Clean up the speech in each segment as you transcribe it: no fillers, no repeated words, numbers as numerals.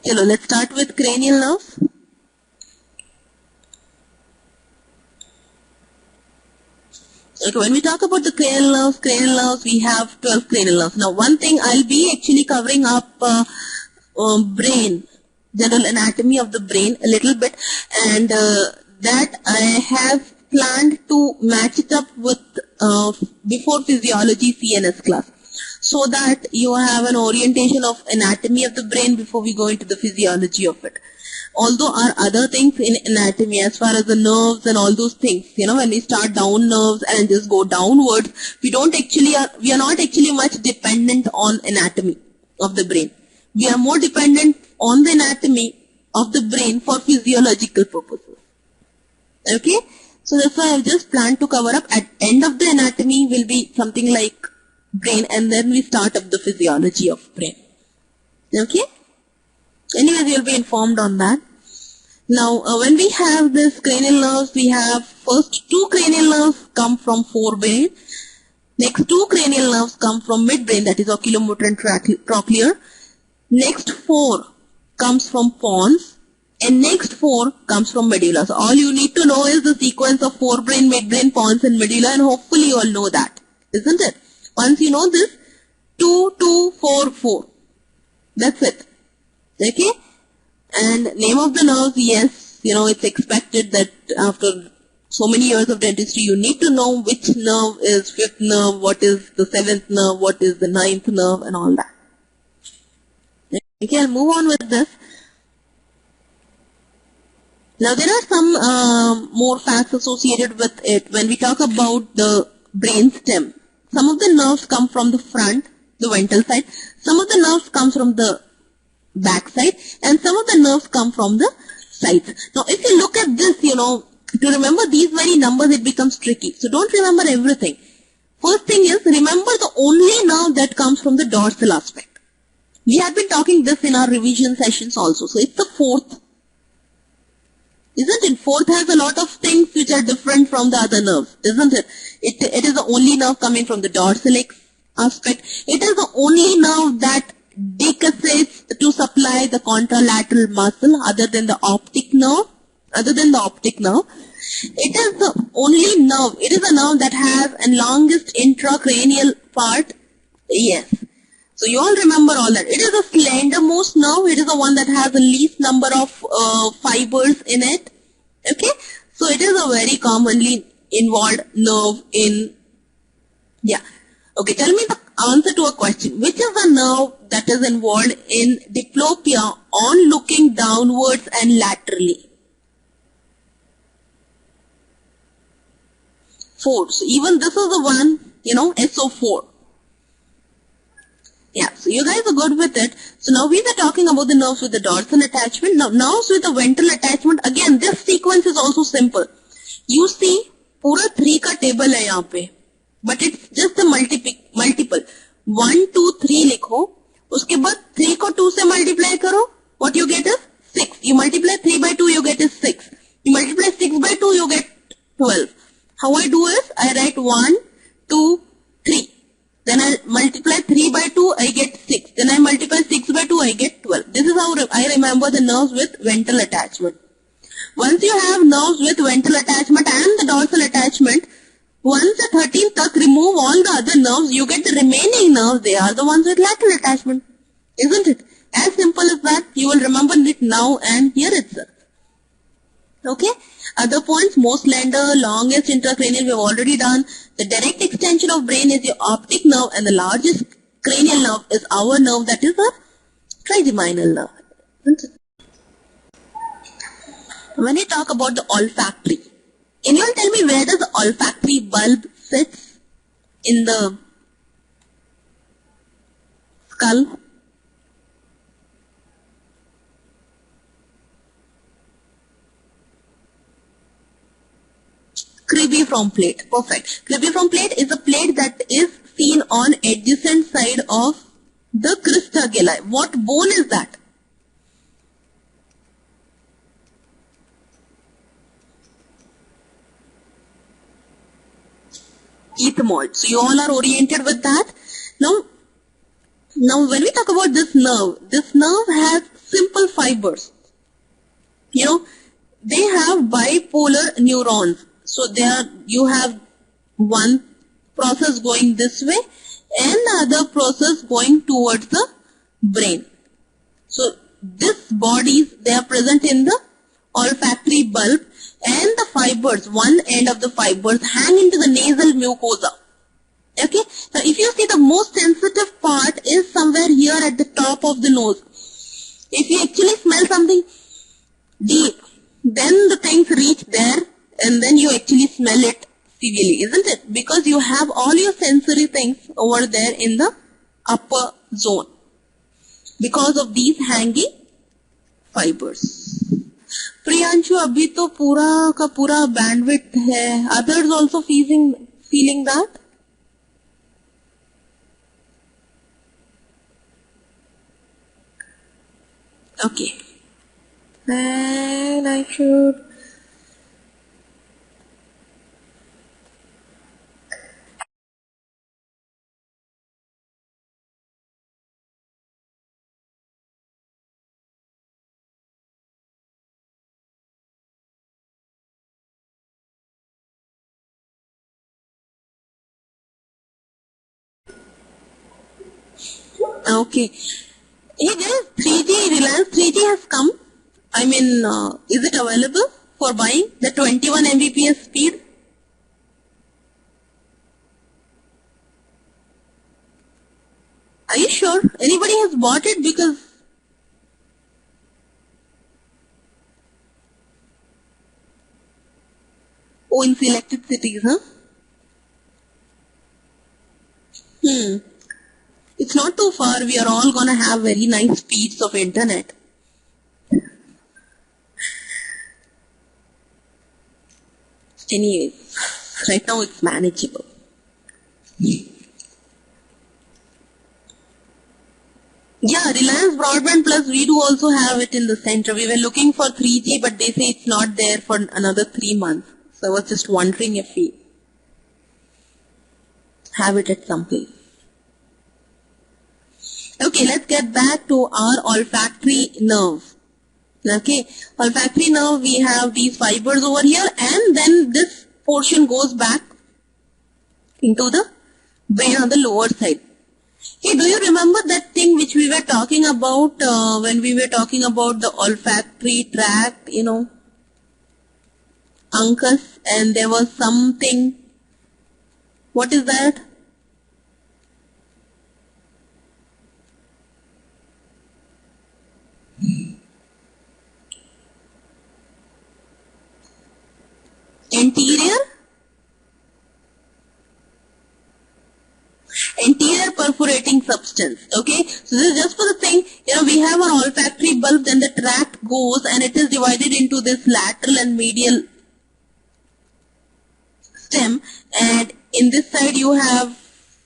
Chalo, let's start with cranial nerves. Okay, when we talk about the cranial nerves, we have 12 cranial nerves. Now, one thing I'll be actually covering up brain, general anatomy of the brain a little bit, and that I have planned to match it up with before physiology CNS class, so that you have an orientation of anatomy of the brain before we go into the physiology of it. Although our other things in anatomy, as far as the nerves and all those things, when we start down nerves and just go downwards, we are not actually much dependent on anatomy of the brain. We are more dependent on the anatomy of the brain for physiological purposes. Okay? So that's why I've just planned to cover up. At end of the anatomy will be something like brain, and then we start up the physiology of brain. Okay? Anyways, you'll be informed on that. Now, when we have this cranial nerves, we have first 2 cranial nerves come from forebrain. Next 2 cranial nerves come from midbrain, that is oculomotor and trochlear. Next 4 comes from pons, and next 4 comes from medulla. So all you need to know is the sequence of forebrain, midbrain, pons, and medulla, and hopefully you all know that, isn't it? Once you know this, 2, 2, 4, 4. That's it. Okay? And name of the nerves, yes, it's expected that after so many years of dentistry, you need to know which nerve is 5th nerve, what is the 7th nerve, what is the 9th nerve, and all that. Okay, I'll move on with this. Now, there are some more facts associated with it. When we talk about the brain stem, some of the nerves come from the front, the ventral side. Some of the nerves come from the back side, and some of the nerves come from the sides. Now, if you look at this, to remember these very numbers, it becomes tricky. So, don't remember everything. First thing is, remember the only nerve that comes from the dorsal aspect. We have been talking this in our revision sessions also. So, it's the 4th. Isn't it? 4th has a lot of things which are different from the other nerves, isn't it? It is the only nerve coming from the dorsal aspect. It is the only nerve that decussates to supply the contralateral muscle other than the optic nerve. It is the only nerve. It is a nerve that has a longest intracranial part. Yes. So you all remember all that. It is the slendermost nerve. It is the one that has the least number of fibers in it. Okay. So it is a very commonly involved nerve in, yeah. Okay, tell me the answer to a question. Which is the nerve that is involved in diplopia on looking downwards and laterally? 4. So even this is the one, SO4. Yeah, so you guys are good with it. So now we were talking about the nerves with the dorsal attachment. Now nerves with the ventral attachment. Again, this sequence is also simple. You see, पूरा 3 का table है यहाँ पे. But it's just the multiple. 1, 2, 3 लिखो. उसके बाद 3 को 2 से multiply करो. What you get is 6. You multiply 3 by 2, you get is 6. You multiply 6 by 2, you get 12. How I do is, I write 1, 2, 3. Then I multiply 3 by 2, I get 6. Then I multiply 6 by 2, I get 12. This is how I remember the nerves with ventral attachment. Once you have nerves with ventral attachment and the dorsal attachment, once the 13th tak remove all the other nerves, you get the remaining nerves. They are the ones with lateral attachment. Isn't it? As simple as that. You will remember it now and here itself. Okay? Other points, most slender, longest intracranial, we have already done. The direct extension of brain is your optic nerve, and the largest cranial nerve is our nerve, that is the trigeminal nerve. When you talk about the olfactory, can you all tell me where does the olfactory bulb sits in the skull? Cribriform plate. Perfect. Cribriform plate is a plate that is seen on adjacent side of the crista galli. What bone is that? Teeth mold. So you all are oriented with that. Now when we talk about this nerve has simple fibers. You know, they have bipolar neurons. So you have one process going this way and the other process going towards the brain. So these bodies, they are present in the olfactory bulb, and the fibers, one end of the fibers hang into the nasal mucosa. Okay, now if you see, the most sensitive part is somewhere here at the top of the nose. If you actually smell something deep, then the things reach there and then you actually smell it severely, isn't it? Because you have all your sensory things over there in the upper zone because of these hanging fibers. Priyanshu, अभी तो पूरा का पूरा bandwidth है. Others also feeling that? Okay. And I should... Okay. Hey guys, 3G, Reliance 3G has come. I mean, is it available for buying? The 21 Mbps speed? Are you sure? Anybody has bought it? Because... Oh, in selected cities, huh? It's not too far. We are all gonna have very nice speeds of internet. Anyways, right now it's manageable. Yeah, Reliance Broadband Plus, we do also have it in the center. We were looking for 3G, but they say it's not there for another 3 months. So I was just wondering if we have it at some place. Okay, let's get back to our olfactory nerve. Okay, olfactory nerve, we have these fibers over here, and then this portion goes back into the brain on the lower side. Hey, do you remember that thing which we were talking about when we were talking about the olfactory tract, you know, Uncus, and there was something, what is that? Anterior perforating substance. Okay, so this is just for the thing, you know, we have an olfactory bulb, then the tract goes and it is divided into this lateral and medial stem, and in this side you have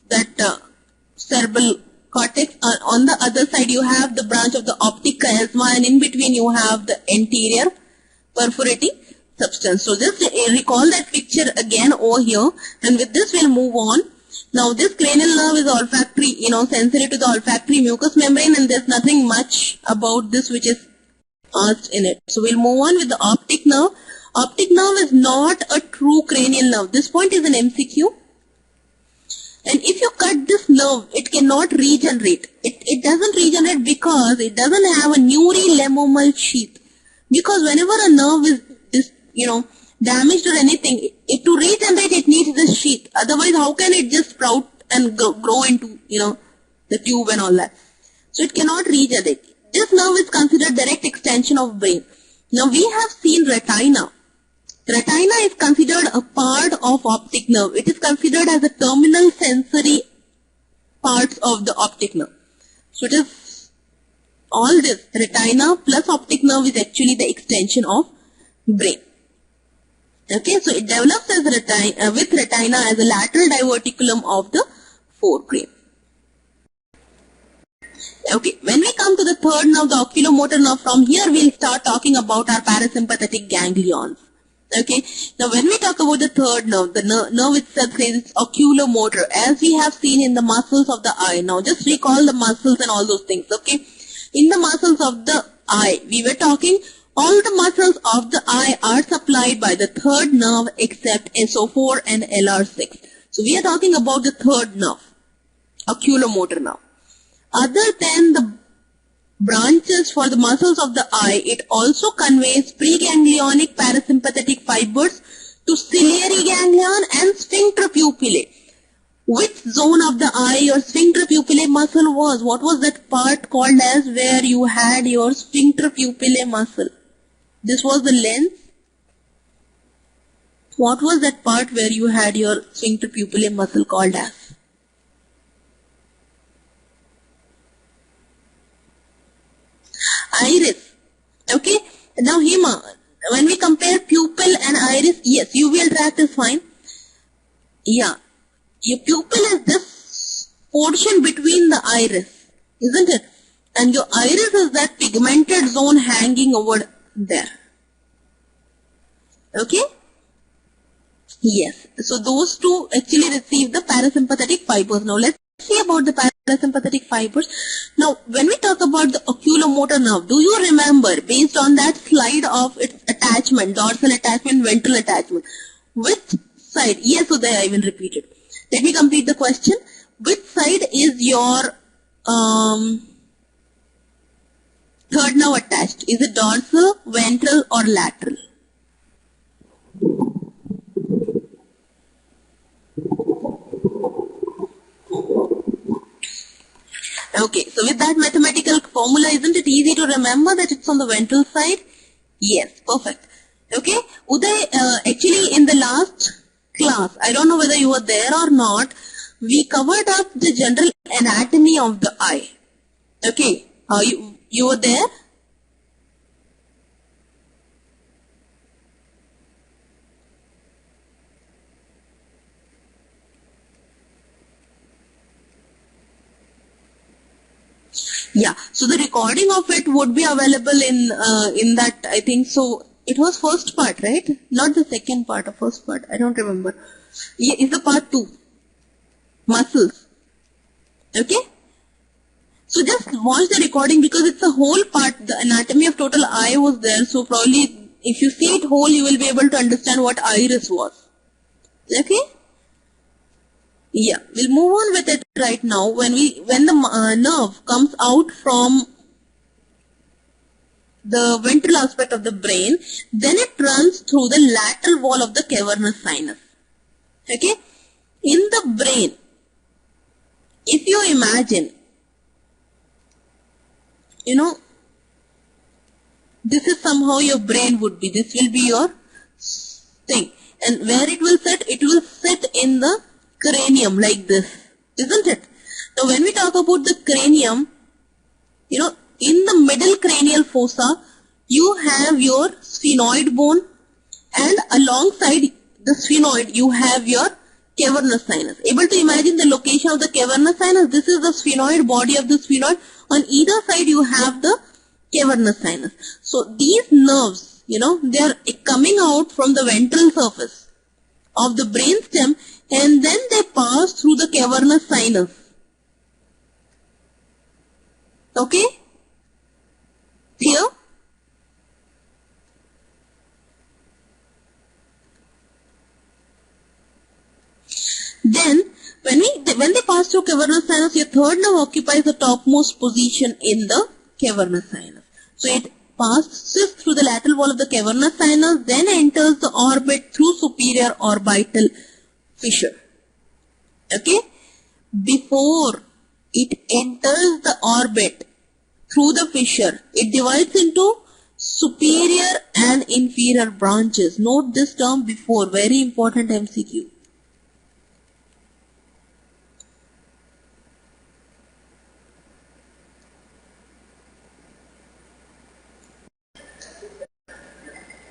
that cerebral cortex, on the other side you have the branch of the optic chiasma, and in between you have the anterior perforating substance. So just recall that picture again over here, and with this we'll move on. Now this cranial nerve is olfactory, you know, sensitive to the olfactory mucous membrane, and there's nothing much about this which is asked in it. So we'll move on with the optic nerve. Optic nerve is not a true cranial nerve. This point is an MCQ. And if you cut this nerve, it cannot regenerate. It doesn't regenerate because it doesn't have a neurilemomal sheath. Because whenever a nerve is you know, damaged or anything, to regenerate it needs this sheath. Otherwise, how can it just sprout and grow into, you know, the tube and all that? So it cannot regenerate. This nerve is considered direct extension of brain. Now we have seen retina. Retina is considered a part of optic nerve. It is considered as a terminal sensory parts of the optic nerve. So it is all this. Retina plus optic nerve is actually the extension of brain. Okay, so it develops as with retina as a lateral diverticulum of the forebrain. Okay, when we come to the third nerve, the oculomotor nerve, from here we'll start talking about our parasympathetic ganglions. Okay, now when we talk about the third nerve, the nerve itself is oculomotor, as we have seen in the muscles of the eye. Now just recall the muscles and all those things. Okay, in the muscles of the eye. We were talking all the muscles of the eye are supplied by the third nerve except SO4 and LR6. So we are talking about the third nerve, oculomotor nerve. Other than the branches for the muscles of the eye, it also conveys preganglionic parasympathetic fibers to ciliary ganglion and sphincter pupillae. Which zone of the eye your sphincter pupillae muscle was? What was that part called as where you had your sphincter pupillae muscle? This was the lens. What was that part where you had your sphincter pupillae muscle called as? Iris. Okay. Now Hema, when we compare pupil and iris, yes, uveal tract is fine. Yeah. Your pupil is this portion between the iris, isn't it? And your iris is that pigmented zone hanging over there. Okay? Yes. So those two actually receive the parasympathetic fibers. Now let's see about the parasympathetic fibers. Now when we talk about the oculomotor nerve, do you remember based on that slide of its attachment, dorsal attachment, ventral attachment, which side? Yes, Uday, I will repeat it. Let me complete the question. Which side is your third nerve attached? Is it dorsal, ventral or lateral? Okay, so with that mathematical formula, isn't it easy to remember that it's on the ventral side? Yes, perfect. Okay, Uday, actually in the last class, I don't know whether you were there or not, we covered up the general anatomy of the eye. Okay, you were there? Yeah, so the recording of it would be available in that, I think so. It was first part, right? Not the second part or first part. I don't remember. Yeah, it's the part 2. Muscles. Okay? So just watch the recording because it's a whole part. The anatomy of total eye was there. So probably if you see it whole, you will be able to understand what iris was. Okay? Yeah, we'll move on with it right now. When the nerve comes out from the ventral aspect of the brain, then it runs through the lateral wall of the cavernous sinus. Okay? In the brain, if you imagine, this is somehow your brain would be. This will be your thing. And where it will sit? It will sit in the cranium like this. Isn't it? Now when we talk about the cranium, in the middle cranial fossa, you have your sphenoid bone, and alongside the sphenoid, you have your cavernous sinus. Able to imagine the location of the cavernous sinus? This is the sphenoid, body of the sphenoid. On either side, you have the cavernous sinus. So these nerves, they are coming out from the ventral surface of the brainstem, and then they pass through the cavernous sinus. Okay? Here? Then, when they pass through cavernous sinus, your third nerve occupies the topmost position in the cavernous sinus. So it passes through the lateral wall of the cavernous sinus, then enters the orbit through superior orbital fissure. Okay? Before it enters the orbit through the fissure, it divides into superior and inferior branches. Note this term before, very important MCQ.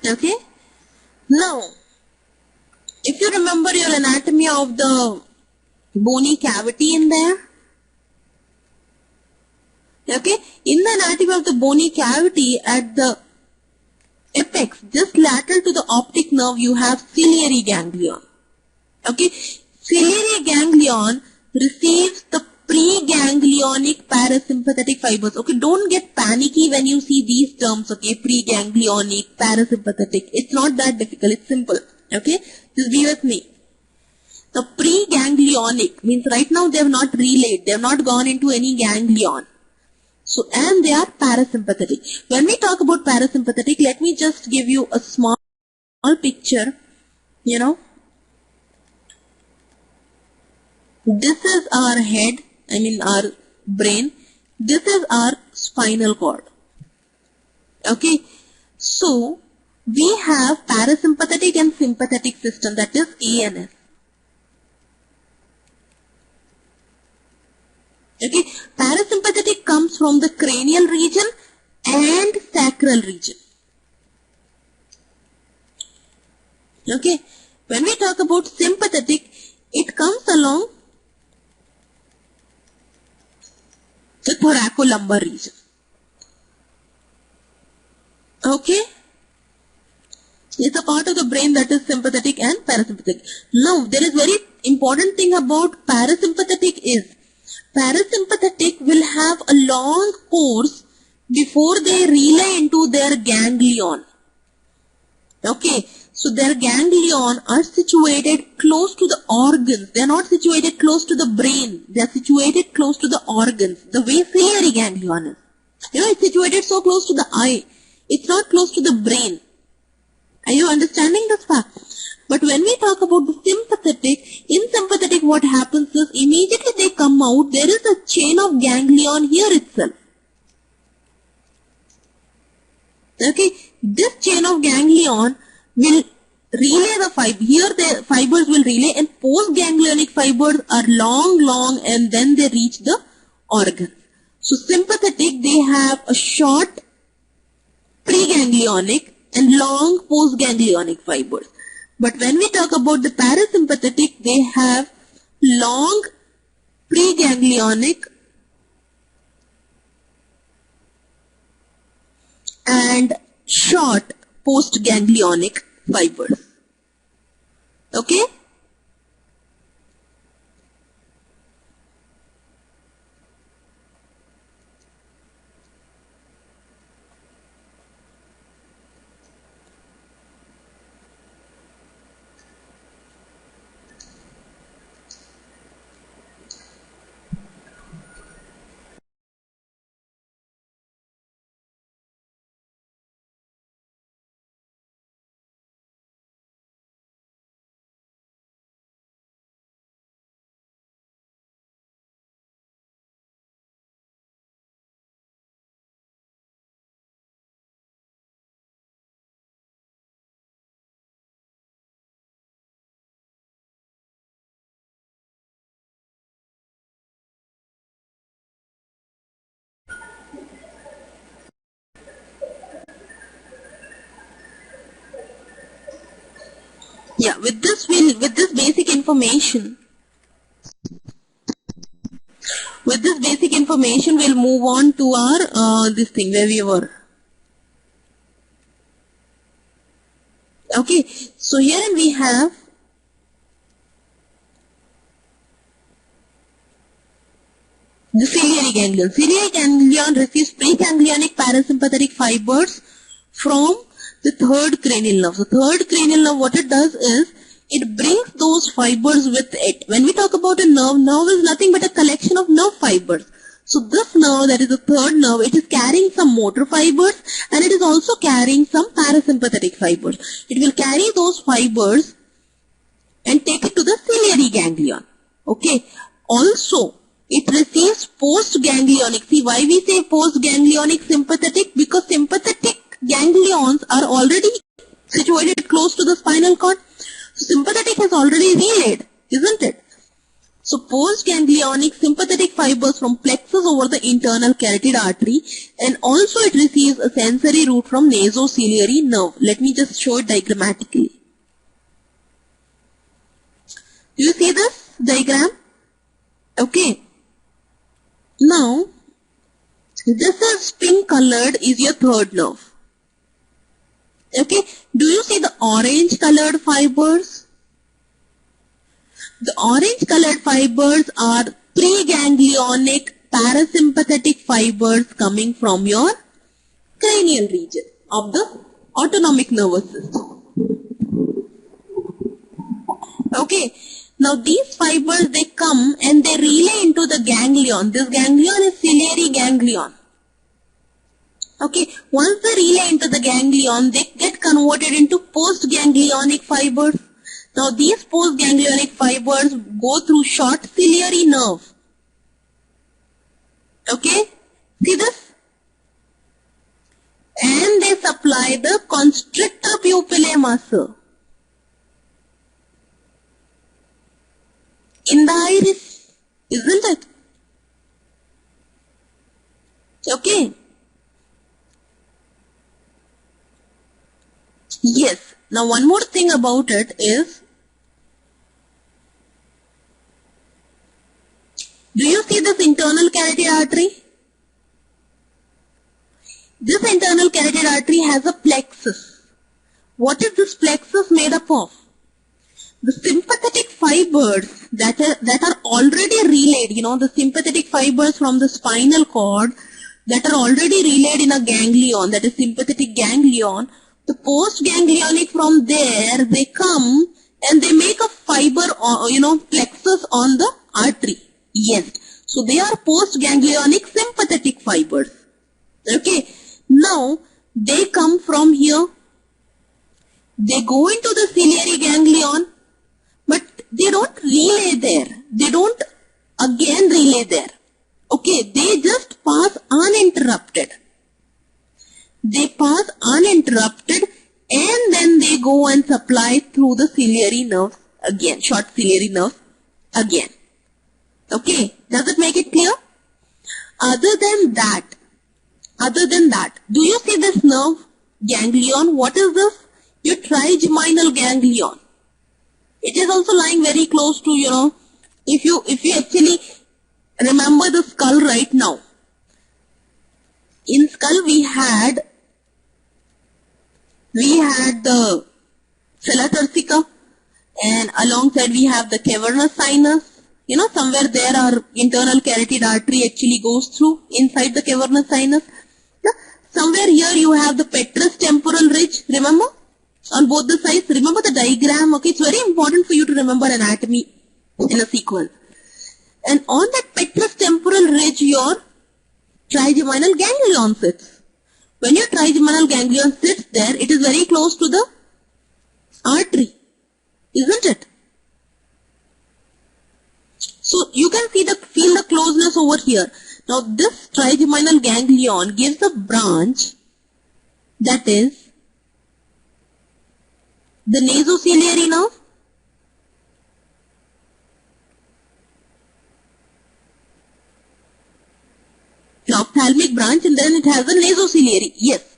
Okay? Now, if you remember your anatomy of the bony cavity in there, okay, in the anatomy of the bony cavity at the apex, just lateral to the optic nerve, you have ciliary ganglion. Okay, ciliary ganglion receives the preganglionic parasympathetic fibers. Okay, don't get panicky when you see these terms. Okay, preganglionic, parasympathetic. It's not that difficult. It's simple. Okay, just be with me. The preganglionic means right now they have not relayed. They have not gone into any ganglion. So, and they are parasympathetic. When we talk about parasympathetic, let me just give you a small picture. You know, this is our head, I mean our brain. This is our spinal cord. Okay, so we have parasympathetic and sympathetic system, that is ANS. Okay, parasympathetic comes from the cranial region and sacral region. Okay, when we talk about sympathetic, it comes along the thoracolumbar region. Okay, it's a part of the brain that is sympathetic and parasympathetic. Now, there is very important thing about parasympathetic is, parasympathetic will have a long course before they relay into their ganglion. Okay, so their ganglion are situated close to the organs. They are not situated close to the brain. They are situated close to the organs. The way ciliary ganglion is. You know, it's situated so close to the eye. It's not close to the brain. Are you understanding this fact? But when we talk about the sympathetic, in sympathetic what happens is immediately they come out, there is a chain of ganglion here itself. Okay, this chain of ganglion will relay the fiber. Here the fibers will relay, and postganglionic fibers are long and then they reach the organ. So sympathetic, they have a short preganglionic and long postganglionic fibers. But when we talk about the parasympathetic, they have long preganglionic and short postganglionic fibers. Okay? Yeah, with this basic information, we'll move on to our this thing where we were. Okay, so here we have the ciliary ganglion. Ciliary ganglion receives preganglionic parasympathetic fibers from the third cranial nerve. The third cranial nerve, what it does is, it brings those fibers with it. When we talk about a nerve is nothing but a collection of nerve fibers. So this nerve, that is the third nerve, it is carrying some motor fibers and it is also carrying some parasympathetic fibers. It will carry those fibers and take it to the ciliary ganglion. Okay. Also, it receives postganglionic. See why we say postganglionic sympathetic? Because sympathetic ganglions are already situated close to the spinal cord. Sympathetic has already relayed, isn't it? So postganglionic sympathetic fibers from plexus over the internal carotid artery, and also it receives a sensory route from nasociliary nerve. Let me just show it diagrammatically. Do you see this diagram? Okay. Now, this is pink colored is your third nerve. Okay. Do you see the orange colored fibers? The orange colored fibers are preganglionic parasympathetic fibers coming from your cranial region of the autonomic nervous system. Okay. Now these fibers, they come and they relay into the ganglion. This ganglion is ciliary ganglion. Okay. Once they relay into the ganglion, they get converted into postganglionic fibers. Now these postganglionic fibers go through short ciliary nerve. Okay. See this? And they supply the constrictor pupillae muscle in the iris, isn't it? Okay. Yes. Now one more thing about it is, do you see this internal carotid artery? This internal carotid artery has a plexus. What is this plexus made up of? The sympathetic fibers that are already relayed, the sympathetic fibers from the spinal cord that are already relayed in a ganglion, that is sympathetic ganglion. The postganglionic, from there they come and they make a fiber, plexus on the artery. Yes. So they are postganglionic sympathetic fibers. Okay. Now they come from here. They go into the ciliary ganglion, but they don't relay there. They don't again relay there. Okay. They just pass uninterrupted. They pass uninterrupted and then they go and supply through the ciliary nerve again, short ciliary nerve again. Okay. Does it make it clear? Other than that, do you see this nerve ganglion? What is this? Your trigeminal ganglion. It is also lying very close to, if you actually remember the skull right now. In skull we had the sella turcica, and alongside we have the cavernous sinus. Somewhere there our internal carotid artery actually goes through inside the cavernous sinus. Somewhere here you have the petrous temporal ridge, remember? On both the sides, remember the diagram, okay? It's very important for you to remember anatomy in a sequence. And on that petrous temporal ridge, your trigeminal ganglion sits. When your trigeminal ganglion sits there, it is very close to the artery, isn't it? So you can feel the closeness over here. Now this trigeminal ganglion gives a branch, that is the nasociliary nerve. The ophthalmic branch, and then it has a nasociliary. Yes.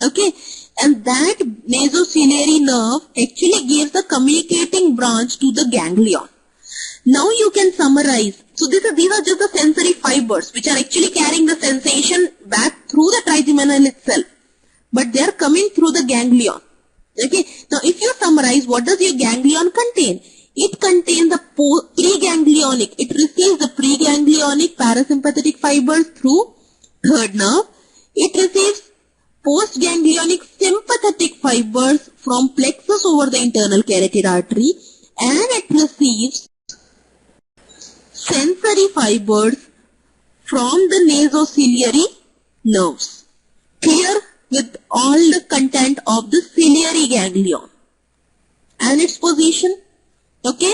Okay. And that nasociliary nerve actually gives the communicating branch to the ganglion. Now you can summarize. So these are just the sensory fibers which are actually carrying the sensation back through the trigeminal itself. But they are coming through the ganglion. Okay. Now if you summarize, what does your ganglion contain? It contains the preganglionic. It receives the preganglionic parasympathetic fibers through third nerve. It receives postganglionic sympathetic fibers from plexus over the internal carotid artery, and it receives sensory fibers from the nasociliary nerves. Clear with all the content of the ciliary ganglion and its position. Okay.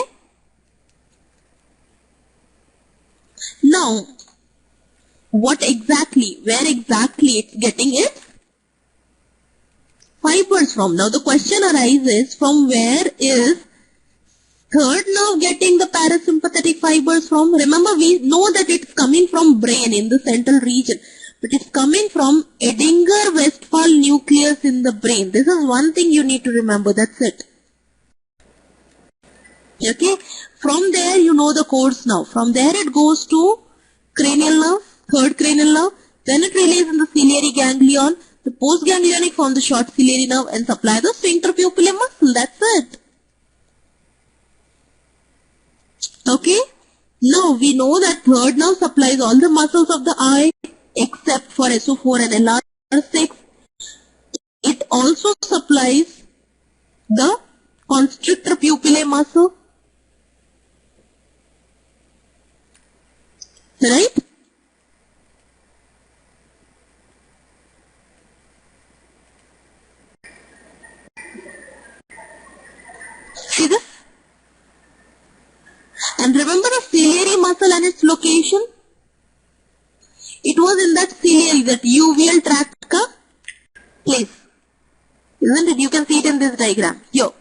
Now, where exactly it's getting its fibers from? Now the question arises, from where is third nerve getting the parasympathetic fibers from? Remember, we know that it's coming from brain in the central region, but it's coming from Edinger-Westphal nucleus in the brain. This is one thing you need to remember. That's it. Okay. From there you know the course now. From there it goes to cranial nerve, third cranial nerve. Then it relays in the ciliary ganglion. The postganglionic form the short ciliary nerve and supply the sphincter pupillae muscle. That's it. Okay. Now Now we know that third nerve supplies all the muscles of the eye except for SO4 and LR6. It also supplies the constrictor pupillae muscle. Right? See this? And remember the ciliary muscle and its location? It was in that ciliary, that uveal tract ka place. Isn't it? You can see it in this diagram. Here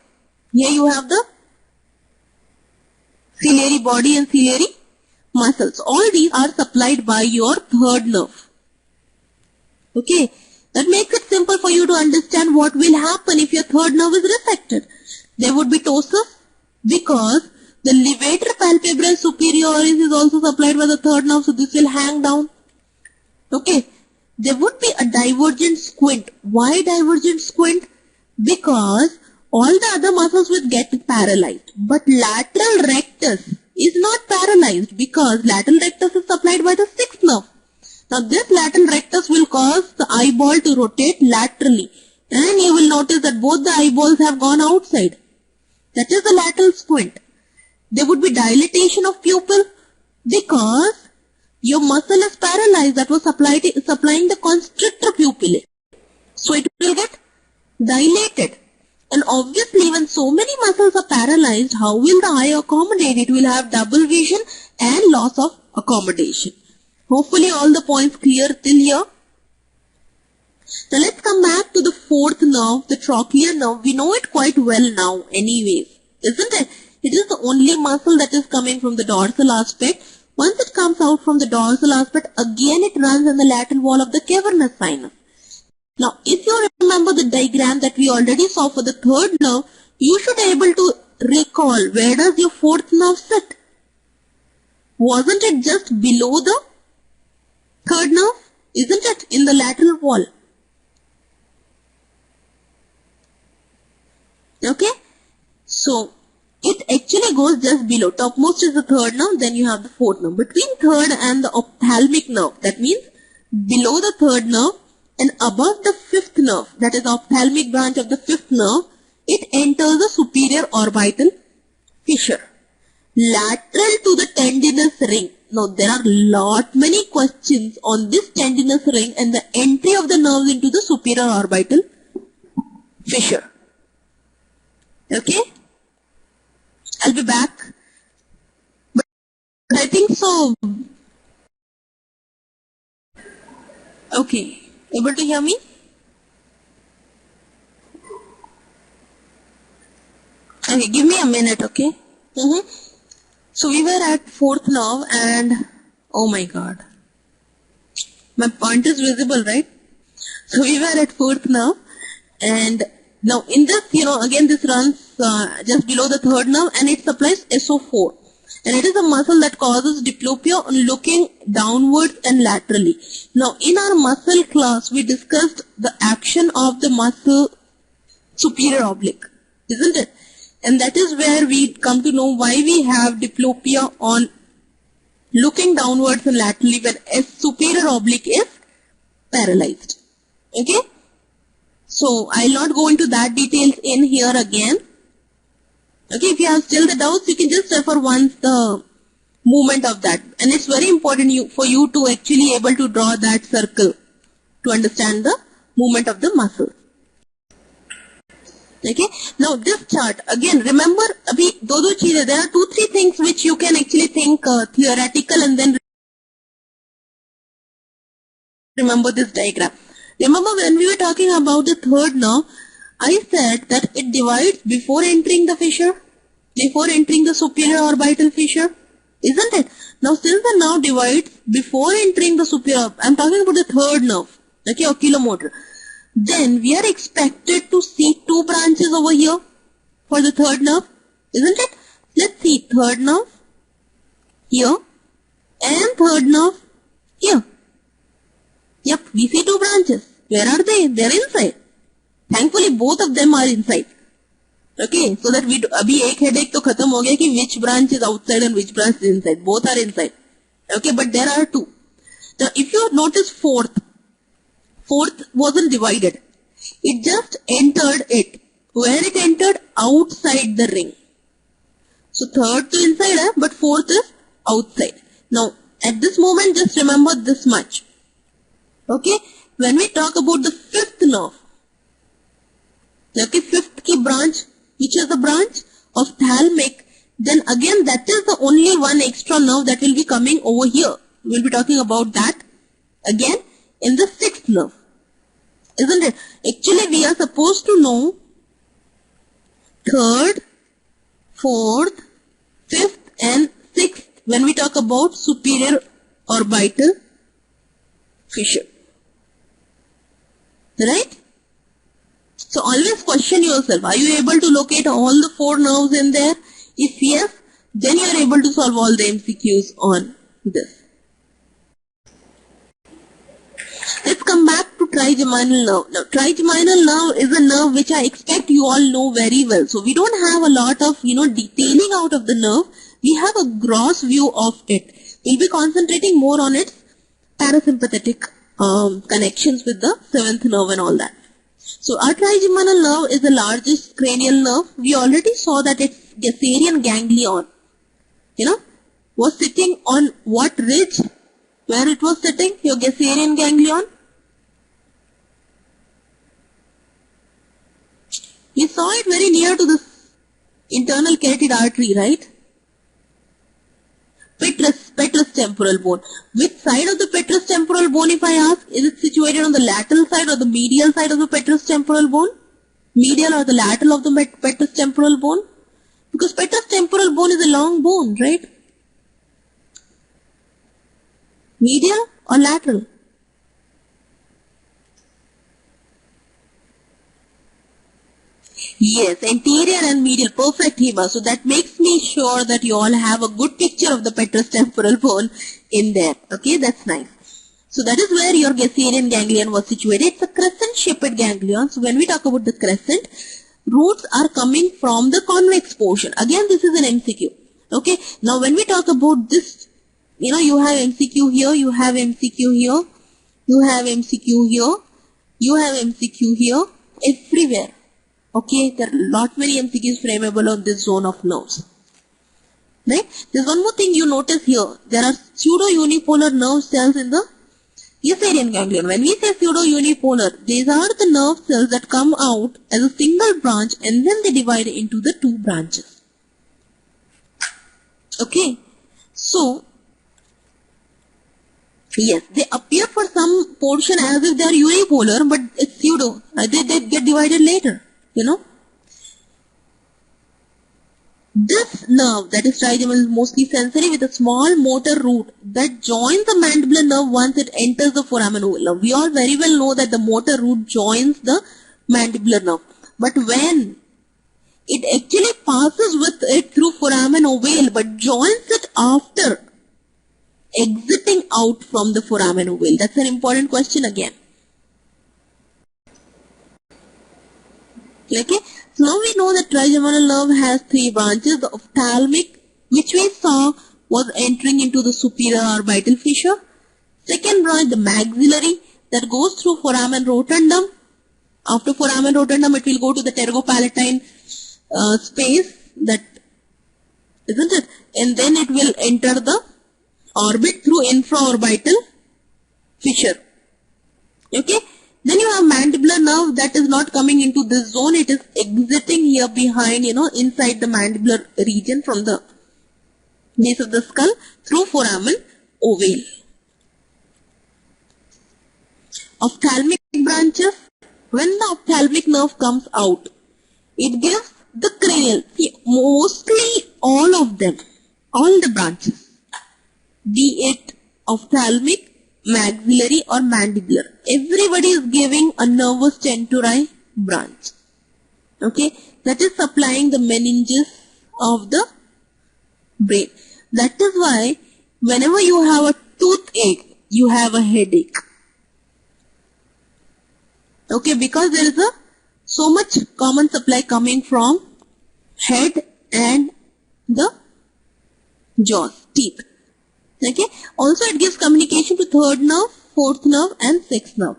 you have the ciliary body and ciliary muscles. All these are supplied by your third nerve. Okay. That makes it simple for you to understand what will happen if your third nerve is resected. There would be ptosis because the levator palpebrae superioris is also supplied by the third nerve, so this will hang down. Okay. There would be a divergent squint. Why divergent squint? Because all the other muscles will get paralyzed. But lateral rectus is not paralyzed because lateral rectus is supplied by the sixth nerve. Now this lateral rectus will cause the eyeball to rotate laterally. And you will notice that both the eyeballs have gone outside. That is the lateral squint. There would be dilatation of pupil because your muscle is paralyzed that was supplying the constrictor pupillae. So it will get dilated. And obviously when so many muscles are paralyzed, how will the eye accommodate? It will have double vision and loss of accommodation. Hopefully all the points clear till here. Now let's come back to the fourth nerve, the trochlear nerve. We know it quite well now anyways, isn't it? It is the only muscle that is coming from the dorsal aspect. Once it comes out from the dorsal aspect, again it runs in the lateral wall of the cavernous sinus. Now, if you remember the diagram that we already saw for the third nerve, you should be able to recall where does your fourth nerve sit. Wasn't it just below the third nerve? Isn't it? In the lateral wall. Okay? So, it actually goes just below. Topmost is the third nerve, then you have the fourth nerve. Between third and the ophthalmic nerve, that means below the third nerve and above the fifth nerve, that is the ophthalmic branch of the fifth nerve, it enters the superior orbital fissure. Lateral to the tendinous ring. Now, there are many questions on this tendinous ring and the entry of the nerves into the superior orbital fissure. Okay? I'll be back. But I think so. Okay. Able to hear me? Okay, give me a minute, okay? So we were at fourth nerve and oh my god. My point is visible, right? So we were at fourth nerve and now in this, again this runs just below the third nerve and it supplies SO4. And it is a muscle that causes diplopia on looking downwards and laterally. Now in our muscle class, we discussed the action of the muscle superior oblique, isn't it? And that is where we come to know why we have diplopia on looking downwards and laterally when a superior oblique is paralyzed. Okay? So I'll not go into that details in here again. Okay, if you have still the doubts, you can just refer once the movement of that. And it's very important for you to actually able to draw that circle to understand the movement of the muscle. Okay, now this chart, again, remember, there are 2-3 things which you can actually think theoretical and then remember this diagram. Remember when we were talking about the third nerve, I said that it divides before entering the fissure, before entering the superior orbital fissure, isn't it? Now since the nerve divides before entering the superior, I'm talking about the third nerve, okay, oculomotor, then we are expected to see 2 branches over here for the third nerve, isn't it? Let's see, third nerve here and third nerve here. Yep, we see 2 branches. Where are they? They're inside. Thankfully, both of them are inside. Okay, so that we अभी एक headache तो खत्म हो गया कि which branch is outside and which branch is inside. Both are inside. Okay, but there are two. Now, if you notice fourth wasn't divided. It just entered it. Where it entered? Outside the ring. So third to inside है, but fourth is outside. Now, at this moment, just remember this much. Okay, when we talk about the fifth nerve, okay, fifth की branch, which is the branch of thalamic, then again that is the only one extra nerve that will be coming over here. We'll be talking about that again in the sixth nerve, isn't it? Actually, we are supposed to know third, fourth, fifth and sixth when we talk about superior orbital fissure. Right? So always question yourself, are you able to locate all the four nerves in there? If yes, then you are able to solve all the MCQs on this. Let's come back to trigeminal nerve. Now, trigeminal nerve is a nerve which I expect you all know very well. So we don't have a lot of, detailing out of the nerve. We have a gross view of it. We'll be concentrating more on its parasympathetic connections with the seventh nerve and all that. So our trigeminal nerve is the largest cranial nerve. We already saw that its Gasserian ganglion, was sitting on what ridge? Where it was sitting? Your Gasserian ganglion? We saw it very near to the internal carotid artery, right? Petrous temporal bone. Which side of the petrous temporal bone, if I ask, is it situated on the lateral side or the medial side of the petrous temporal bone? Medial or the lateral of the petrous temporal bone? Because petrous temporal bone is a long bone, right? Medial or lateral? Yes, anterior and medial. Perfect, Hima. So that makes me sure that you all have a good picture of the petrous temporal bone in there. Okay, that's nice. So that is where your Gasserian ganglion was situated. It's a crescent-shaped ganglion. So when we talk about the crescent, roots are coming from the convex portion. Again, this is an MCQ. Okay, now when we talk about this, you have MCQ here, you have MCQ here, you have MCQ here, you have MCQ here, everywhere. Okay, there are lot many MCQs frameable on this zone of nerves. Right? There's one more thing you notice here. There are pseudo-unipolar nerve cells in the Gasserian ganglion. When we say pseudo-unipolar, these are the nerve cells that come out as a single branch and then they divide into the two branches. Okay, so yes, they appear for some portion as if they are unipolar, but it's pseudo. They get divided later. This nerve, that is trigeminal, is mostly sensory with a small motor root that joins the mandibular nerve once it enters the foramen ovale. Now, we all very well know that the motor root joins the mandibular nerve. But when it actually passes with it through foramen ovale, but joins it after exiting out from the foramen ovale. That's an important question again. Okay, so now we know that trigeminal nerve has three branches. The ophthalmic, which we saw was entering into the superior orbital fissure. Second branch, the maxillary, that goes through foramen rotundum. After foramen rotundum, it will go to the pterygopalatine space, that isn't it? And then it will enter the orbit through infraorbital fissure. Okay. Then you have mandibular nerve that is not coming into this zone. It is exiting here behind, inside the mandibular region from the base of the skull through foramen ovale. Ophthalmic branches. When the ophthalmic nerve comes out, it gives the cranial. See, mostly all of them, all the branches, be it ophthalmic, maxillary or mandibular, everybody is giving a nervus tenturi branch. Okay, that is supplying the meninges of the brain. That is why whenever you have a toothache, you have a headache. Okay, because there is so much common supply coming from head and the jaws, teeth. Okay. Also it gives communication to third nerve, fourth nerve and sixth nerve.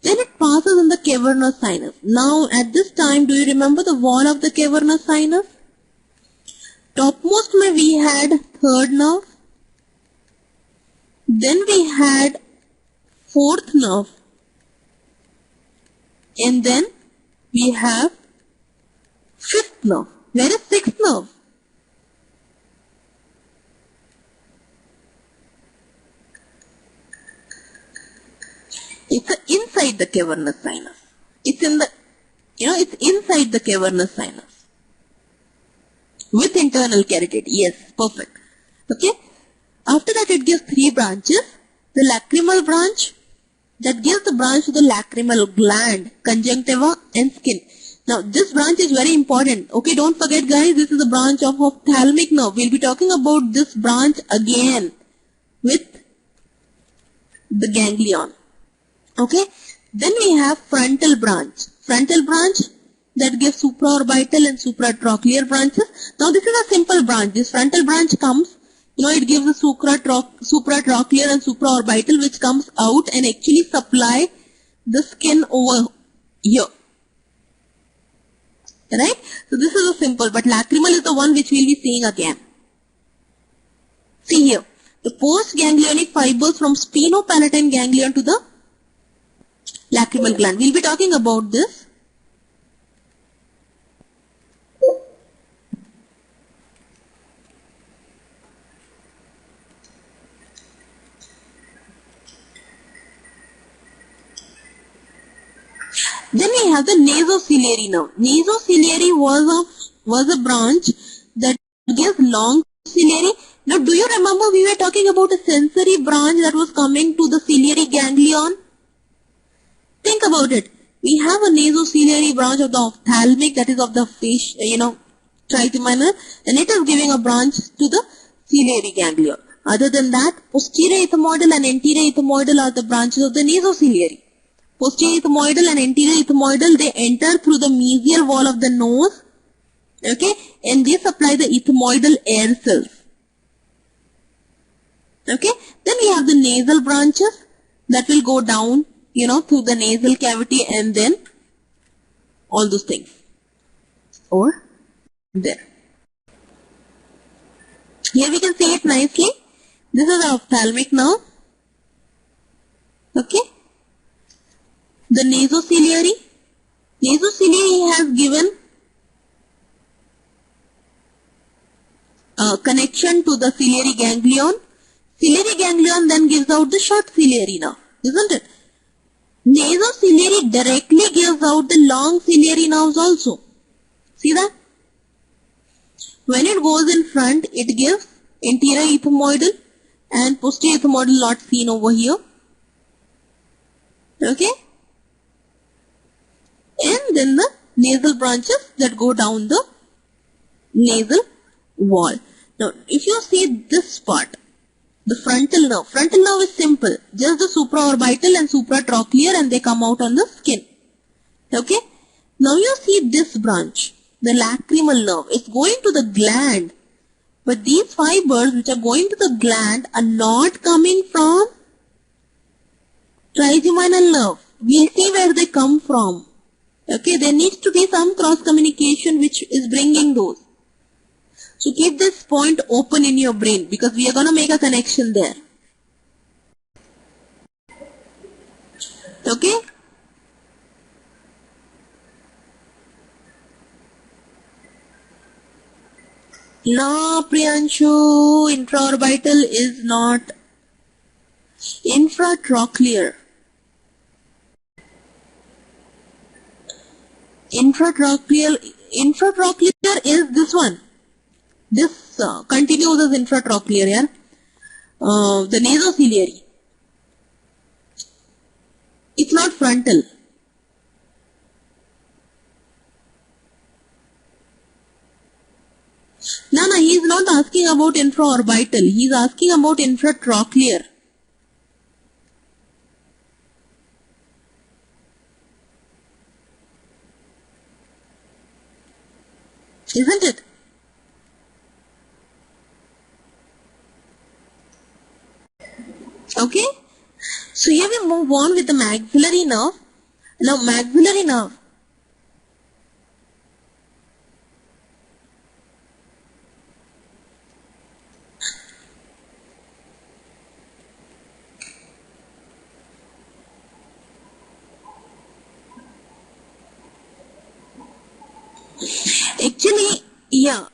Then it passes in the cavernous sinus. Now at this time, do you remember the wall of the cavernous sinus? Topmost mein we had third nerve. Then we had fourth nerve. And then we have fifth nerve. Where is sixth nerve? It's inside the cavernous sinus. It's in the, it's inside the cavernous sinus. With internal carotid. Yes, perfect. Okay. After that it gives three branches. The lacrimal branch, that gives the branch to the lacrimal gland, conjunctiva and skin. Now this branch is very important. Okay, don't forget guys, this is the branch of ophthalmic nerve. We'll be talking about this branch again with the ganglion. Okay, then we have frontal branch. Frontal branch that gives supraorbital and supratrochlear branches. Now this is a simple branch. This frontal branch comes, it gives the supratrochlear and supraorbital which comes out and actually supply the skin over here. Right? So this is a simple, but lacrimal is the one which we'll be seeing again. See here, the postganglionic fibers from sphenopalatine ganglion to the lacrimal gland. We'll be talking about this. Then we have the nasociliary nerve. Nasociliary was a branch that gives long ciliary. Now do you remember we were talking about a sensory branch that was coming to the ciliary ganglion? Think about it. We have a nasociliary branch of the ophthalmic, that is of the fish, trigeminal, and it is giving a branch to the ciliary ganglion. Other than that, posterior ethmoidal and anterior ethmoidal are the branches of the nasociliary. Posterior ethmoidal and anterior ethmoidal, they enter through the mesial wall of the nose, okay, and they supply the ethmoidal air cells. Okay, then we have the nasal branches that will go down, through the nasal cavity and then all those things. Or there. Here we can see it nicely. This is the ophthalmic nerve. Okay. The nasociliary. Nasociliary has given a connection to the ciliary ganglion. Ciliary ganglion then gives out the short ciliary nerve, isn't it? Nasociliary directly gives out the long ciliary nerves also. See that? When it goes in front, it gives anterior ethmoidal and posterior ethmoidal not seen over here. Okay? And then the nasal branches that go down the nasal wall. Now, if you see this part, the frontal nerve is simple, just the supraorbital and supratrochlear, and they come out on the skin. Okay? Now you see this branch, the lacrimal nerve, it's going to the gland, but these fibers which are going to the gland are not coming from trigeminal nerve. We'll see where they come from. Okay, there needs to be some cross communication which is bringing those. So keep this point open in your brain because we are going to make a connection there. Okay? No, Priyanshu, intraorbital is not. Infratrochlear. Intratrochlear is this one. This continues as intratrochlear, yeah? The nasociliary. It's not frontal. No, he is not asking about infraorbital. He is asking about infratrochlear. isn't it? Okay, so here we move on with the maxillary nerve. Now maxillary nerve. Actually, yeah,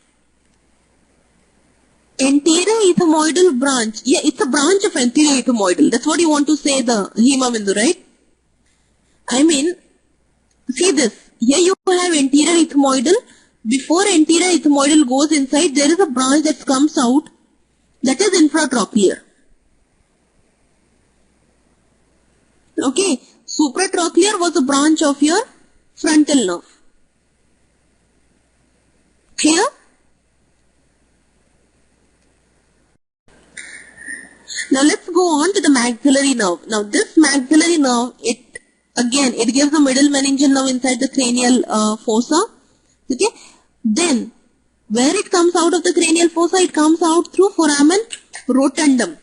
anterior ethmoidal branch. Yeah, it's a branch of anterior ethmoidal. That's what you want to say, the hemabindu, right? I mean, see this. Here you have anterior ethmoidal. Before anterior ethmoidal goes inside, there is a branch that comes out. That is infratrochlear. Okay. Supratrochlear was a branch of your frontal nerve. Clear? Now let's go on to the maxillary nerve. Now this maxillary nerve, it gives the middle meningeal nerve inside the cranial fossa. Okay. Then where it comes out of the cranial fossa, it comes out through foramen rotundum.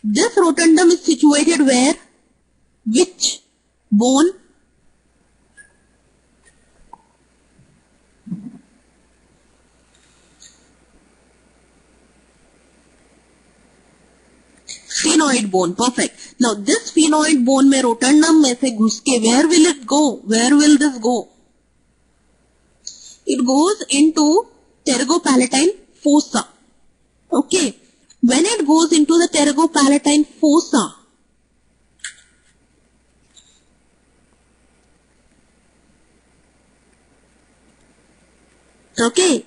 This rotundum is situated where? Which bone? Sphenoid bone. Perfect. Now this sphenoid bone में rotundum में से घुस के where will it go? Where will this go? It goes into pterygopalatine fossa. Okay. When it goes into the pterygopalatine fossa, okay,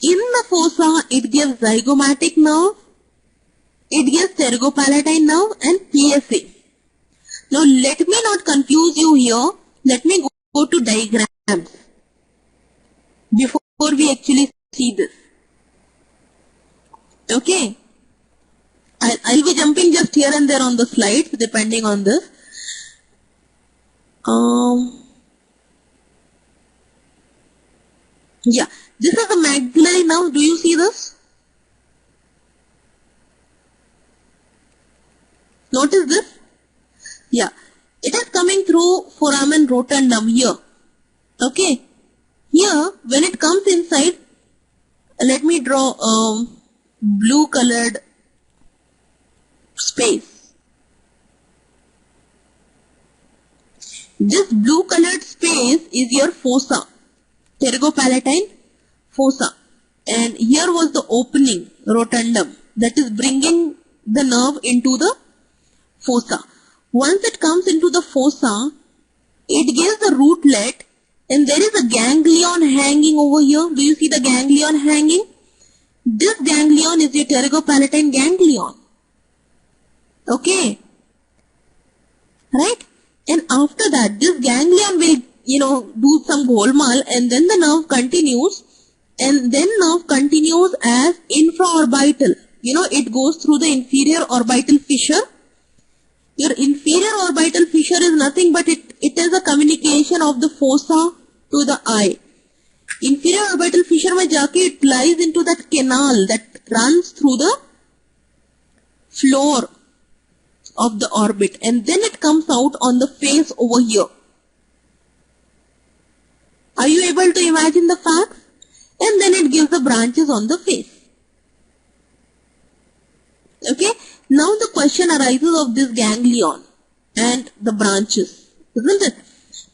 in the fossa it gives zygomatic nerve, it gives pterygopalatine nerve and PSA. Now let me not confuse you here. Let me go to diagrams before we actually see this. Okay. I'll be jumping just here and there on the slides depending on this. Yeah, this is the maxillary nerve. Do you see this? Notice this? Yeah, it is coming through foramen rotundum here. Okay, here when it comes inside, let me draw blue colored space. This blue colored space is your fossa, pterygopalatine fossa, and here was the opening, rotundum, that is bringing the nerve into the fossa. Once it comes into the fossa, it gives the rootlet, and there is a ganglion hanging over here. Do you see the ganglion hanging? This ganglion is your pterygopalatine ganglion. Okay. Right? And after that, this ganglion will, do some golmaal, and then the nerve continues, and then nerve continues as infraorbital. It goes through the inferior orbital fissure. Your inferior orbital fissure is nothing but it is a communication of the fossa to the eye. Inferior orbital fissure में जाके it lies into that canal that runs through the floor of the orbit, and then it comes out on the face over here. Are you able to imagine the facts? And then it gives the branches on the face. Okay. Now the question arises of this ganglion and the branches, isn't it?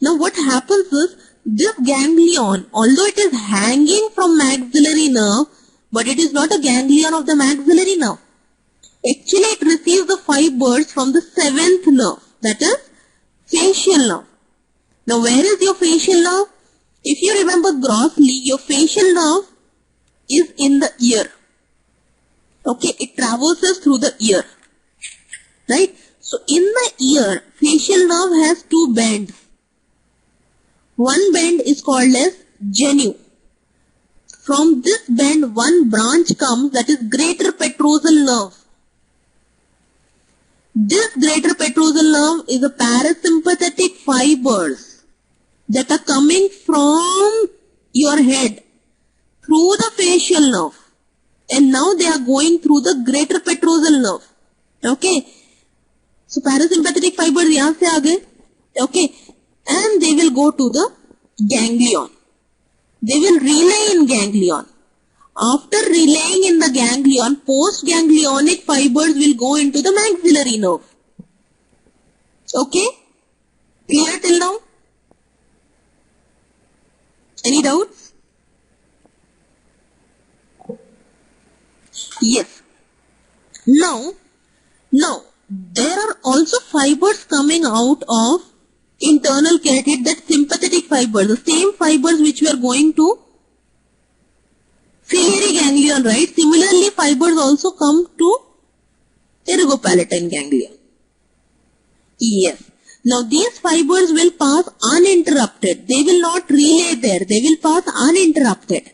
Now what happens is, this ganglion, although it is hanging from maxillary nerve, but it is not a ganglion of the maxillary nerve. Actually, it receives the fibers from the seventh nerve, that is facial nerve. Now, where is your facial nerve? If you remember grossly, your facial nerve is in the ear. Okay, it traverses through the ear. Right? So, in the ear, facial nerve has two bends. One bend is called as genu. From this bend, one branch comes, that is greater petrosal nerve. This greater petrosal nerve is a parasympathetic fibers that are coming from your head through the facial nerve, and now they are going through the greater petrosal nerve. Okay, so parasympathetic fibers यहाँ से आ गए. Okay, and they will go to the ganglion. They will relay in ganglion. After relaying in the ganglion, post-ganglionic fibers will go into the maxillary nerve. Okay? Clear till now? Any doubts? Yes. Now, there are also fibers coming out of internal carotid, that sympathetic fibers, the same fibers which were going to ciliary ganglion, right? Similarly, fibers also come to pterygopalatine ganglion. Yes. Now, these fibers will pass uninterrupted. They will not relay there. They will pass uninterrupted.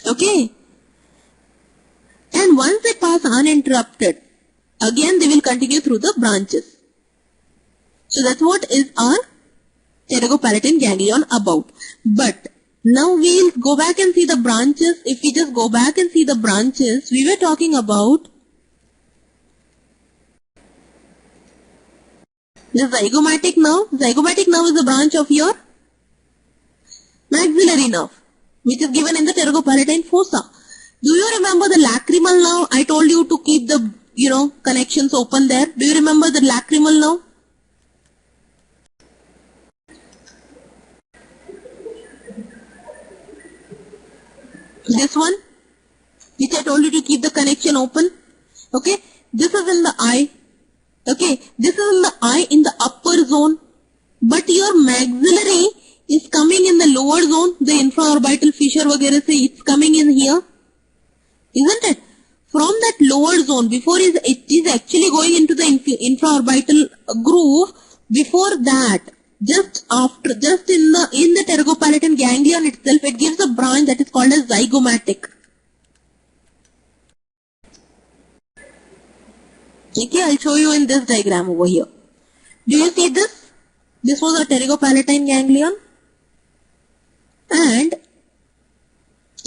Okay. And once they pass uninterrupted, again they will continue through the branches. So that's what is our pterygopalatine ganglion about. But now we'll go back and see the branches. If we just go back and see the branches, we were talking about the zygomatic nerve. Zygomatic nerve is a branch of your maxillary nerve, which is given in the pterygopalatine fossa. Do you remember the lacrimal nerve? I told you to keep the, connections open there. Do you remember the lacrimal nerve? This one, which I told you to keep the connection open. Okay, this is in the eye. Okay, this is in the eye in the upper zone, but your maxillary is coming in the lower zone. The infraorbital fissure वगैरह से it's coming in here, isn't it? From that lower zone, before it is actually going into the infraorbital groove. Before that, just in the pterygopalatine ganglion itself, it gives a branch that is called as zygomatic. Okay, I'll show you in this diagram over here. Do you see this? This was a pterygopalatine ganglion, and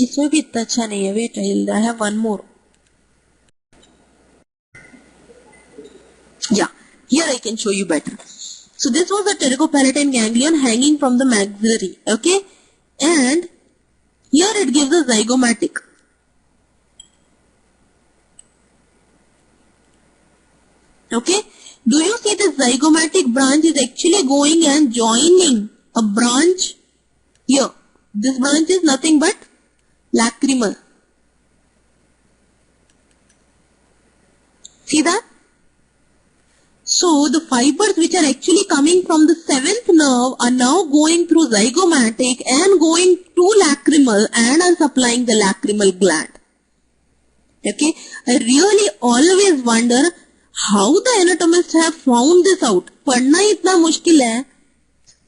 इसमें भी इतना अच्छा नहीं है. Wait, I have one more. Yeah, here I can show you better. So this was the pterygopalatine ganglion hanging from the maxillary. Okay, and here it gives a zygomatic. Okay, do you see this zygomatic branch is actually going and joining a branch here? This branch is nothing but lacrimal. See that? So the fibers which are actually coming from the seventh nerve are now going through zygomatic and going to lacrimal and are supplying the lacrimal gland. Okay, I really always wonder how the anatomists have found this out. पढ़ना ही इतना मुश्किल है,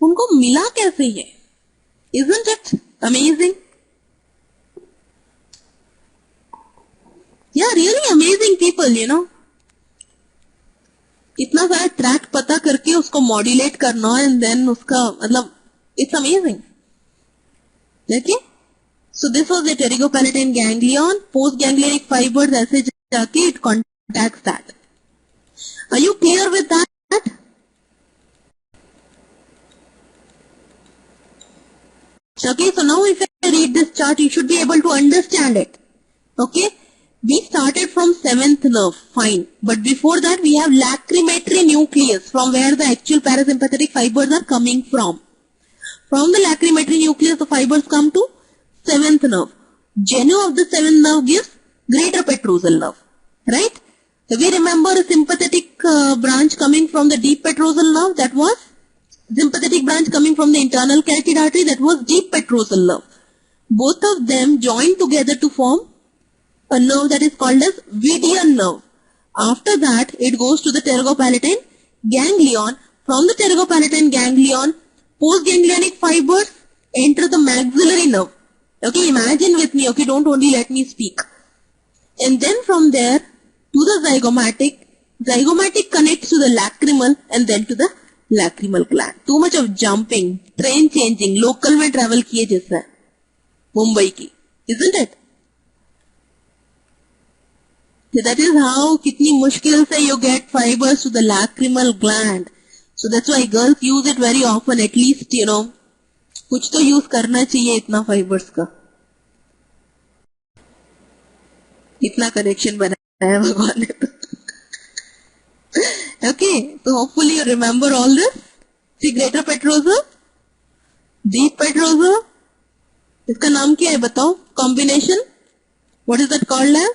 उनको मिला कैसे ये? Isn't it amazing? Yeah, really amazing people, इतना सारा ट्रैक पता करके उसको मॉड्यूलेट करना एंड देन उसका मतलब इट्स अमेजिंग. देखिए, so this was the pterygopalatine ganglion. Post ganglionic fibres ऐसे जाके it contacts that. Are you clear with that? Okay, so now if I read this chart, you should be able to understand it. Okay, we started from seventh nerve, fine. But before that, we have lacrimatory nucleus, from where the actual parasympathetic fibers are coming from. From the lacrimatory nucleus, the fibers come to seventh nerve. Genu of the seventh nerve gives greater petrosal nerve, right? We remember a sympathetic branch coming from the deep petrosal nerve. That was sympathetic branch coming from the internal carotid artery. That was deep petrosal nerve. Both of them join together to form a nerve that is called as Vidian nerve. After that, it goes to the pterygopalatine ganglion. From the pterygopalatine ganglion, postganglionic fibers enter the maxillary nerve. Okay, imagine with me. Okay, don't only let me speak. And then from there, to the zygomatic, Zygomatic connects to the lacrimal and then to the lacrimal gland. Too much of jumping, train changing, local में travel किए जैसा है मुंबई की, isn't it? So that is how कितनी मुश्किल से you get fibers to the lacrimal gland. So that's why girls use it very often. At least कुछ तो use करना चाहिए इतना fibers का. इतना connection बनाया है भगवान ने तो. Okay, so hopefully you remember all this. See greater petrosa, deep petrosa. इसका नाम क्या है बताओ? Combination. What is that called as?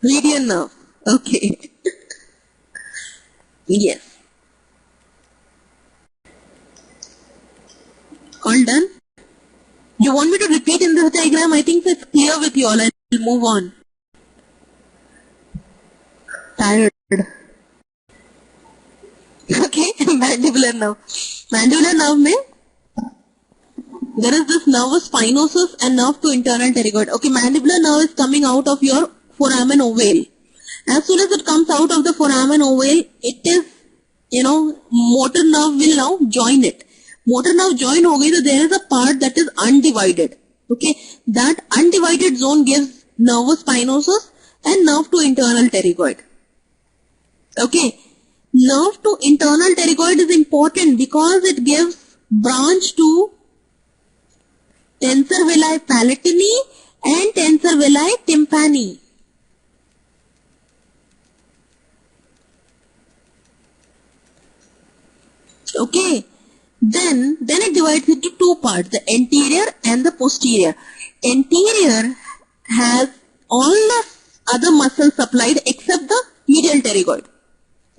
Median nerve. Okay. Yes. All done? You want me to repeat in this diagram? I think it's clear with you all. I'll move on. Tired. Okay, mandibular nerve. Mandibular nerve में there is this nervus spinosus and nerve to internal pterygoid. Okay, mandibular nerve is coming out of your foramen ovale. As soon as it comes out of the foramen ovale, it is, motor nerve will now join it. Motor nerve join हो गई तो there is a part that is undivided. Okay, that undivided zone gives nervus spinosus and nerve to internal pterygoid. Okay, nerve to internal pterygoid is important because it gives branch to tensor villi palatini and tensor villi tympani. Okay, then it divides into two parts, the anterior and the posterior. Anterior has all the other muscles supplied except the medial pterygoid.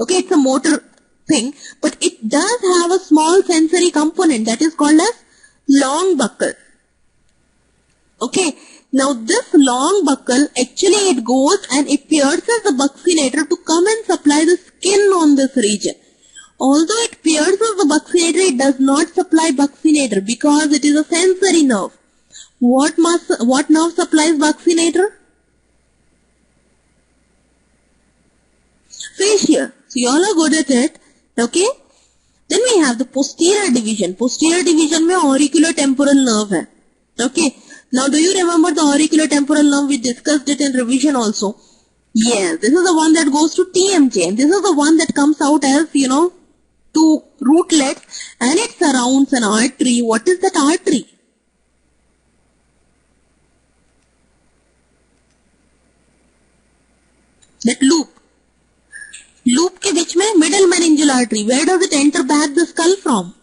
Okay, it's a motor thing, but it does have a small sensory component that is called as long buccal. Okay, now this long buccal, actually it goes and it pierces the buccinator to come and supply the skin on this region. Although it pierces the buccinator, it does not supply buccinator because it is a sensory nerve. What nerve supplies buccinator? Fascia. So you all are good at it. Okay. Then we have the posterior division. Posterior division में auriculotemporal nerve है. Okay. Now do you remember the auriculotemporal nerve? We discussed it in revision also. Yes, this is the one that goes to TMJ, and this is the one that comes out as, two rootlets, and it surrounds an artery. What is that artery? That loop. Loop के बीच में middle meningeal artery. Where does it enter back the skull from?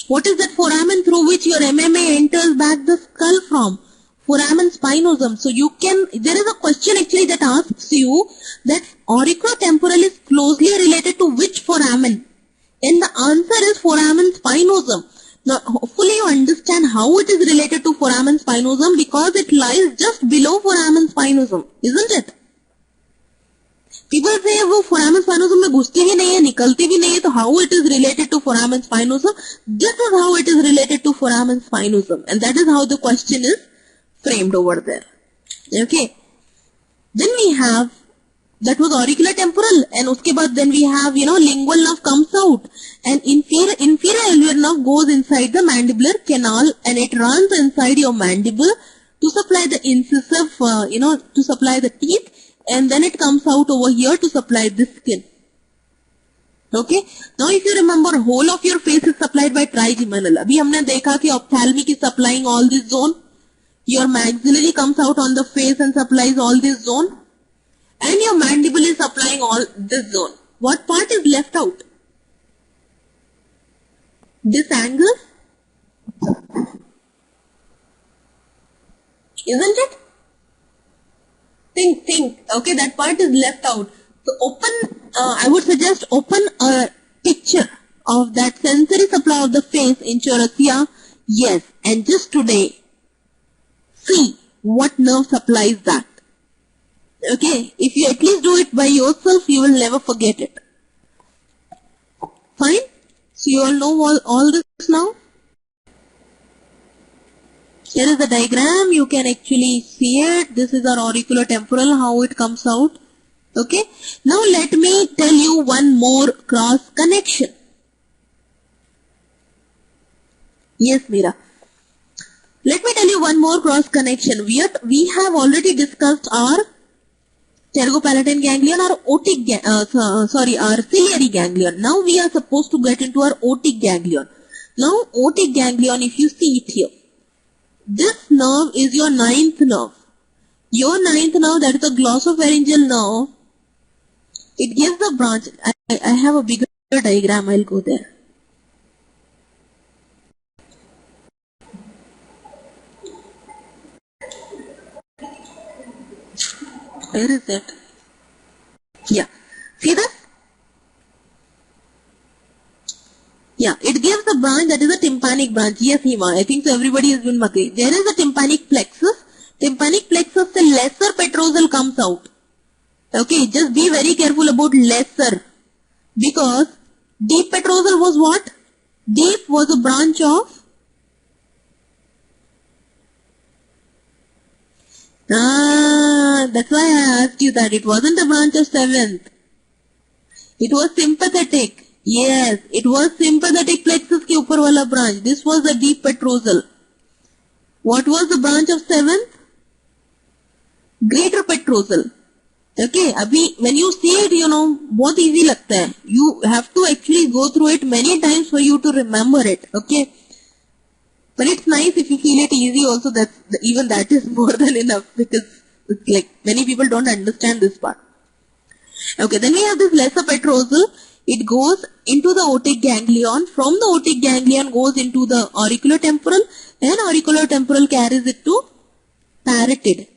What is that foramen through which your MMA enters back the skull from? Foramen spinosum. So there is a question actually that asks you that auriculotemporal is closely related to which foramen? And the answer is foramen spinosum. Now, hopefully you understand how it is related to foramen spinosum because it lies just below foramen spinosum, isn't it? People say वो foramen spinosum में घुसती भी नहीं है, निकलती भी नहीं है, तो how it is related to foramen spinosum? This is how it is related to foramen spinosum, and that is how the question is framed over there. Okay. Then we have, that was auriculotemporal, and uske baad then we have, lingual nerve comes out, and inferior alveolar nerve goes inside the mandibular canal, and it runs inside your mandible to supply the incisive, to supply the teeth, and then it comes out over here to supply the skin. Okay. Now if you remember, whole of your face is supplied by trigeminal. अभी हमने देखा कि ophthalmic is supplying all this zone. Your maxillary comes out on the face and supplies all this zone. And your mandible is supplying all this zone. What part is left out? This angle? Isn't it? Think. Okay, that part is left out. So I would suggest open a picture of that sensory supply of the face in Chaurasia. Yes, and just today, see what nerve supplies that. Okay, if you at least do it by yourself, you will never forget it. Fine. So you all know all this now. Here is the diagram. You can actually see it. This is our auriculotemporal, how it comes out. Okay. Now let me tell you one more cross connection. Yes, Meera. Let me tell you one more cross connection. We have already discussed our pterygopalatine ganglion or our ciliary ganglion. Now we are supposed to get into our otic ganglion. Now otic ganglion, if you see it here, this nerve is your ninth nerve. Your ninth nerve, that is the glossopharyngeal nerve, it gives the branch. I have a bigger diagram, I'll go there. Where is it? Yeah. See this? Yeah, it gives the branch that is a tympanic branch. Yes, Hima, I think so everybody has been mucky. There is a tympanic plexus. Tympanic plexus, the lesser petrosal comes out. Okay, just be very careful about lesser. Because deep petrosal was what? Deep was a branch of that's why I asked you that. It wasn't a branch of seventh. It was sympathetic. Yes, it was sympathetic plexus के ऊपर वाला branch. This was the deep petrosal. What was the branch of seventh? Greater petrosal. Okay, अभी when you see it, you know, बहुत easy लगता है. You have to actually go through it many times for you to remember it. Okay. But it's nice if you feel it easy also. Even that is more than enough, because it's like many people don't understand this part. Okay, then we have this lesser petrosal. It goes into the otic ganglion. From the otic ganglion goes into the auriculotemporal, and auriculotemporal carries it to parotid.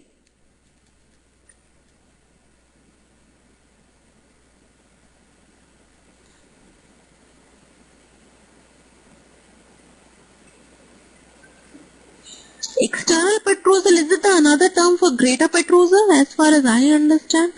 External petrosal, is it another term for greater petrosal as far as I understand?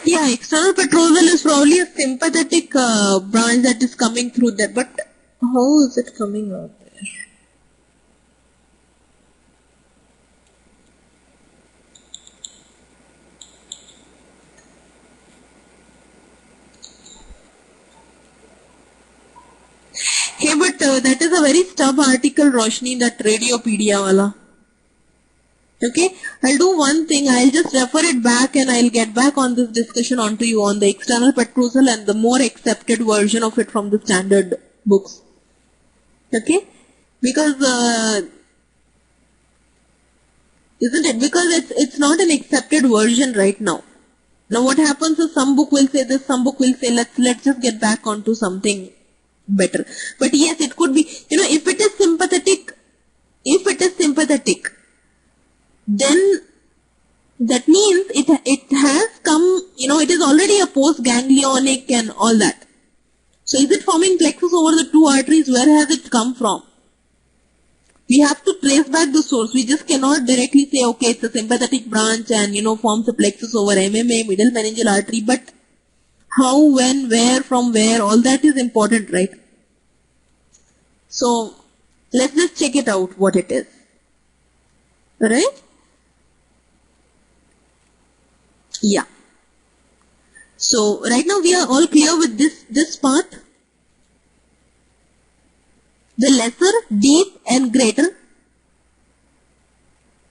Yeah, external petrosal is probably a sympathetic branch that is coming through there. But how is it coming out there? Hey, but that is a very stub article, Roshni, that Radiopedia wala. Okay, I'll do one thing. I'll just refer it back and I'll get back on this discussion onto you on the external petrosal and the more accepted version of it from the standard books. Okay, because isn't it? Because it's not an accepted version right now. Now what happens is some book will say this, some book will say let's just get back onto something better. But yes, it could be, you know, if it is sympathetic, if it is sympathetic, then that means it has come, it is already a post-ganglionic and all that. So is it forming plexus over the two arteries? Where has it come from? We have to trace back the source. We just cannot directly say, okay, it's a sympathetic branch and, forms a plexus over MMA, middle meningeal artery. But how, when, where, from where, all that is important, right? So let's just check it out, what it is. Alright? Yeah. So right now we are all clear with this part. The lesser, deep and greater.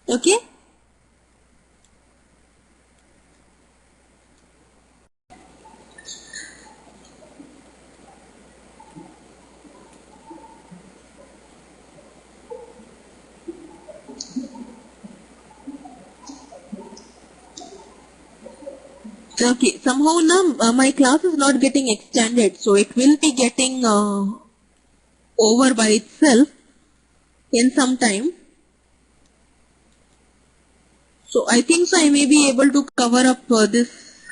Okay. Okay, somehow now my class is not getting extended, so it will be getting over by itself in some time. So I think so I may be able to cover up this.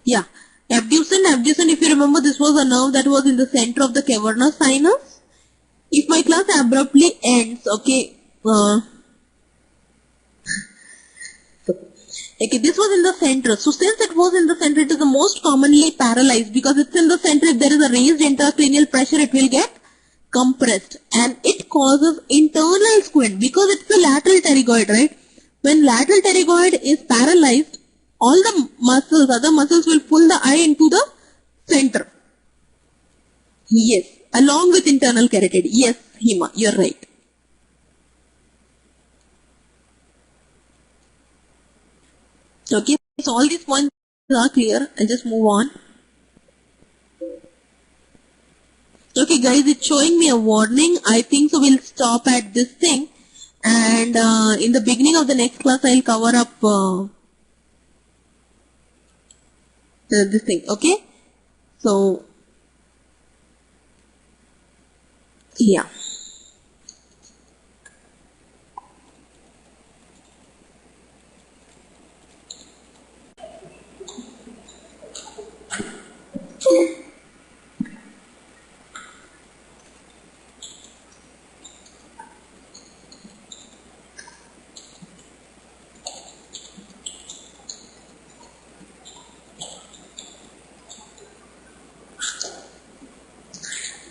Yeah, abduction, if you remember, this was a nerve that was in the center of the cavernous sinus. If my class abruptly ends, okay, okay, this was in the center. So since it was in the center, it is the most commonly paralyzed because it's in the center. If there is a raised intracranial pressure, it will get compressed and it causes internal squint because it's the lateral pterygoid, right? When lateral pterygoid is paralyzed, all the muscles, other muscles will pull the eye into the center. Yes, along with internal carotid. Yes, Hima, you're right. Okay, so all these points are clear. I'll just move on. Okay guys, it's showing me a warning. I think so we'll stop at this thing. And in the beginning of the next class, I'll cover up this thing. Okay? So, yeah.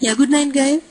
Yeah, good night guys.